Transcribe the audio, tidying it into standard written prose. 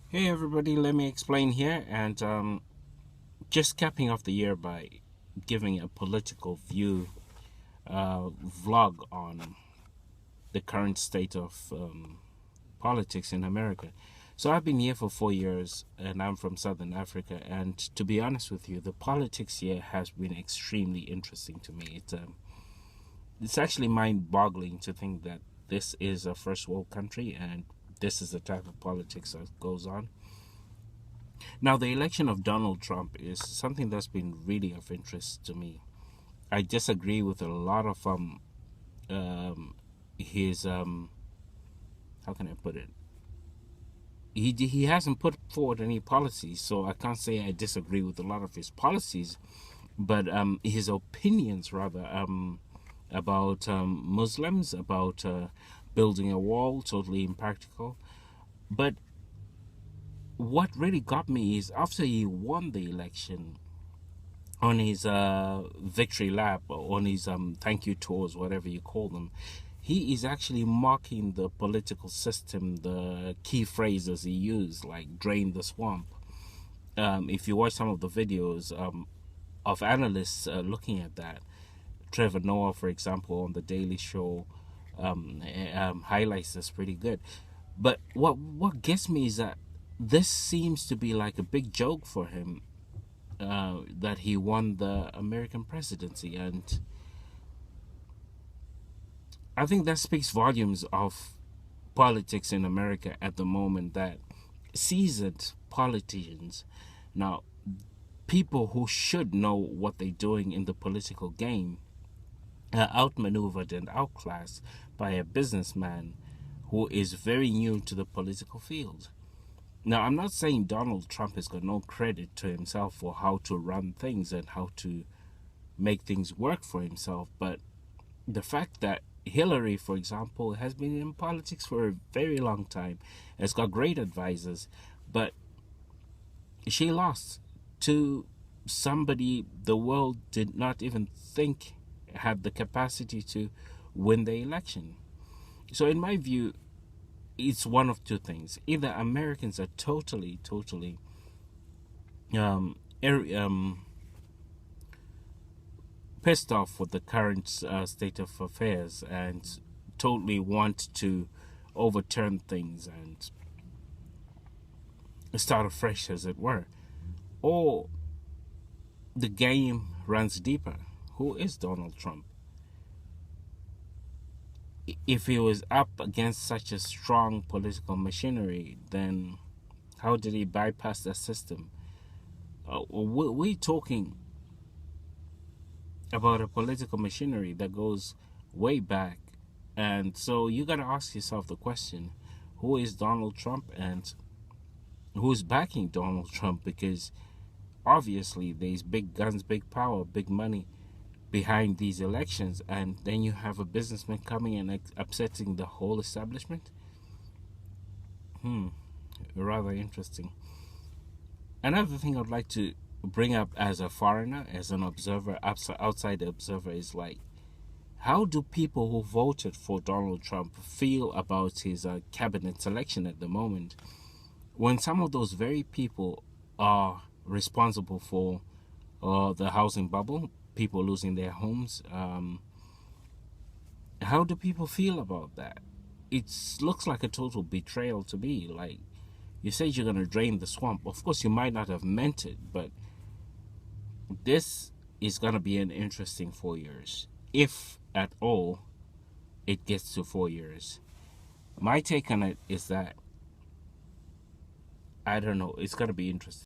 Hey everybody, let me explain here and just capping off the year by giving a political view vlog on the current state of politics in America. So I've been here for 4 years and I'm from Southern Africa, and to be honest with you, the politics here has been extremely interesting to me. It's actually mind-boggling to think that this is a first world country and this is the type of politics that goes on. Now, the election of Donald Trump is something that's been really of interest to me. I disagree with a lot of his how can I put it? He hasn't put forward any policies, so I can't say I disagree with a lot of his policies, but his opinions rather about Muslims, about building a wall, totally impractical. But what really got me is after he won the election, on his victory lap, or on his thank you tours, whatever you call them, he is actually mocking the political system, the key phrases he used, like drain the swamp. If you watch some of the videos of analysts looking at that, Trevor Noah, for example, on The Daily Show, highlights this pretty good. But what gets me is that this seems to be like a big joke for him, that he won the American presidency. And I think that speaks volumes of politics in America at the moment, that seasoned politicians, now people who should know what they're doing in the political game, are outmaneuvered and outclassed by a businessman who is very new to the political field. Now, I'm not saying Donald Trump has got no credit to himself for how to run things and how to make things work for himself, but the fact that Hillary, for example, has been in politics for a very long time, has got great advisors, but she lost to somebody the world did not even think had the capacity to win the election. So, in my view, it's one of two things. Either Americans are totally um, pissed off with the current state of affairs and totally want to overturn things and start afresh, as it were, or the game runs deeper. Who is Donald Trump? If he was up against such a strong political machinery, then how did he bypass that system? We're talking about a political machinery that goes way back. And so you got to ask yourself the question, who is Donald Trump and who's backing Donald Trump? Because obviously there's big guns, big power, big money behind these elections, and then you have a businessman coming and upsetting the whole establishment. Rather interesting. Another thing I'd like to bring up as a foreigner, as an observer, outside observer, is like, how do people who voted for Donald Trump feel about his cabinet selection at the moment, when some of those very people are responsible for the housing bubble, people losing their homes? How do people feel about that? It looks like a total betrayal to me. Like, you said you're going to drain the swamp. Of course, you might not have meant it, but this is going to be an interesting 4 years, if at all it gets to 4 years. My take on it is that, I don't know, it's going to be interesting.